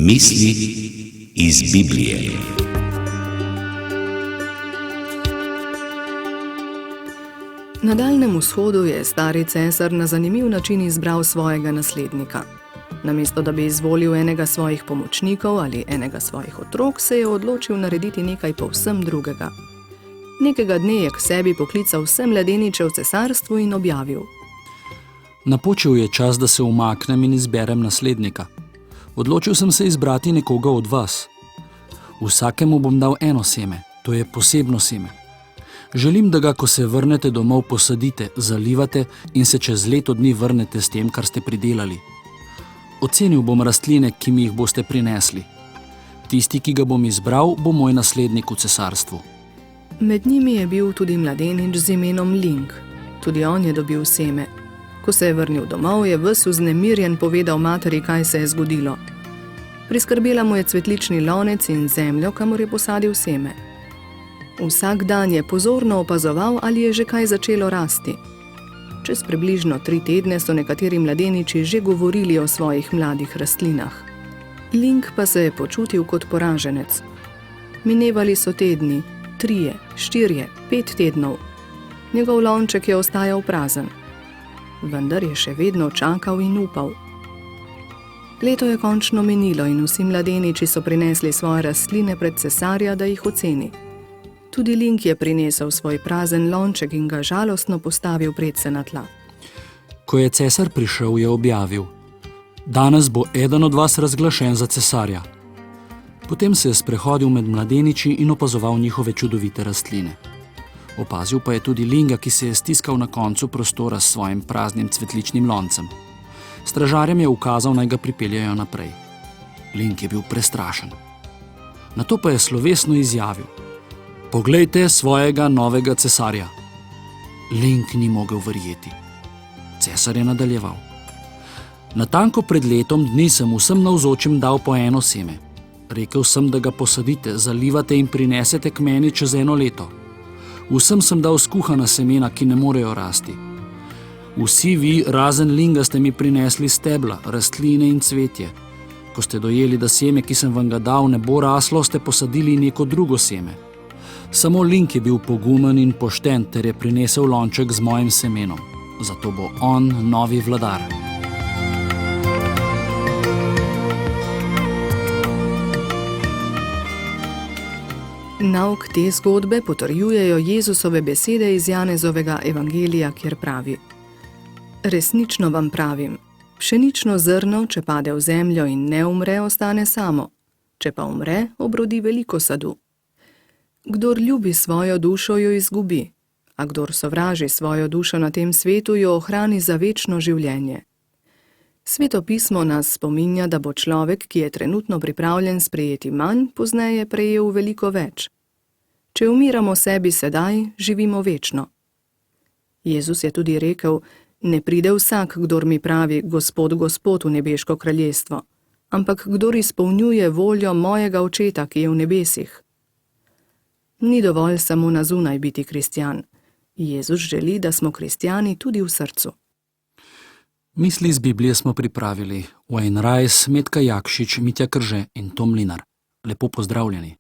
Misli iz Biblije. Na Daljnem vzhodu je stari cesar na zanimiv način izbral svojega naslednika. Namesto da bi izvolil enega svojih pomočnikov ali enega svojih otrok, se je odločil narediti nekaj povsem drugega. Nekega dne je k sebi poklical vse mladeniče v cesarstvu in objavil: Napočil je čas, da se umaknem in izberem naslednika. Odločil sem se izbrati nekoga od vas. Vsakemu bom dal eno seme, to je posebno seme. Želim, da ga, ko se vrnete domov, posadite, zalivate in se čez leto dni vrnete s tem, kar ste pridelali. Ocenil bom rastline, ki mi jih boste prinesli. Tisti, ki ga bom izbral, bo moj naslednik v cesarstvu. Med njimi je bil tudi mladenič z imenom Link. Tudi on je dobil seme. Ko se je vrnil domov, je ves vznemirjen povedal materi, kaj se je zgodilo. Priskrbela mu je cvetlični lonec in zemljo, kamor je posadil seme. Vsak dan je pozorno opazoval, ali je že kaj začelo rasti. Čez približno 3 tedne so nekateri mladeniči že govorili o svojih mladih rastlinah. Link pa se je počutil kot poraženec. Minevali so tedni, 3, 4, 5 tednov. Njegov lonček je ostajal prazen. Vendar je še vedno čakal in upal. Leto je končno minilo in vsi mladeniči so prinesli svoje rastline pred cesarja, da jih oceni. Tudi Link je prinesel svoj prazen lonček in ga žalostno postavil predse na tla. Ko je cesar prišel, je objavil: Danes bo eden od vas razglašen za cesarja. Potem se je sprehodil med mladeniči in opazoval njihove čudovite rastline. Opazil pa je tudi Linga, ki se je stiskal na koncu prostora s svojim praznim cvetličnim loncem. Stražarjem je ukazal, naj ga pripeljajo naprej. Ling je bil prestrašen. Nato pa je slovesno izjavil: Poglejte svojega novega cesarja. Ling ni mogel verjeti. Cesar je nadaljeval: Natanko pred letom dni sem vsem navzočim dal po eno seme. Rekel sem, da ga posadite, zalivate in prinesete k meni čez 1 leto. Vsem sem dal skuhana semena, ki ne morejo rasti. Vsi vi, razen Linga, ste mi prinesli stebla, rastline in cvetje. Ko ste dojeli, da seme, ki sem vam ga dal, ne bo raslo, ste posadili neko drugo seme. Samo Ling je bil pogumen in pošten ter je prinesel lonček z mojim semenom. Zato bo on novi vladar. Nauk te zgodbe potrjujejo Jezusove besede iz Janezovega evangelija, kjer pravi: Resnično vam pravim, pšenično zrno, če pade v zemljo in ne umre, ostane samo. Če pa umre, obrodi veliko sadu. Kdor ljubi svojo dušo, jo izgubi, a kdor sovraži svojo dušo na tem svetu, jo ohrani za večno življenje. Sveto pismo nas spominja, da bo človek, ki je trenutno pripravljen sprejeti manj, pozneje prejel veliko več. Če umiramo sebi sedaj, živimo večno. Jezus je tudi rekel: Ne pride vsak, kdor mi pravi, Gospod, Gospod, v nebeško kraljestvo, ampak kdor izpolnjuje voljo mojega Očeta, ki je v nebesih. Ni dovolj samo na zunaj biti kristjan. Jezus želi, da smo kristjani tudi v srcu. Misli iz Biblije smo pripravili Wayne Rice, Metka Jakšič, Mitja Krže in Tom Mlinar. Lepo pozdravljeni.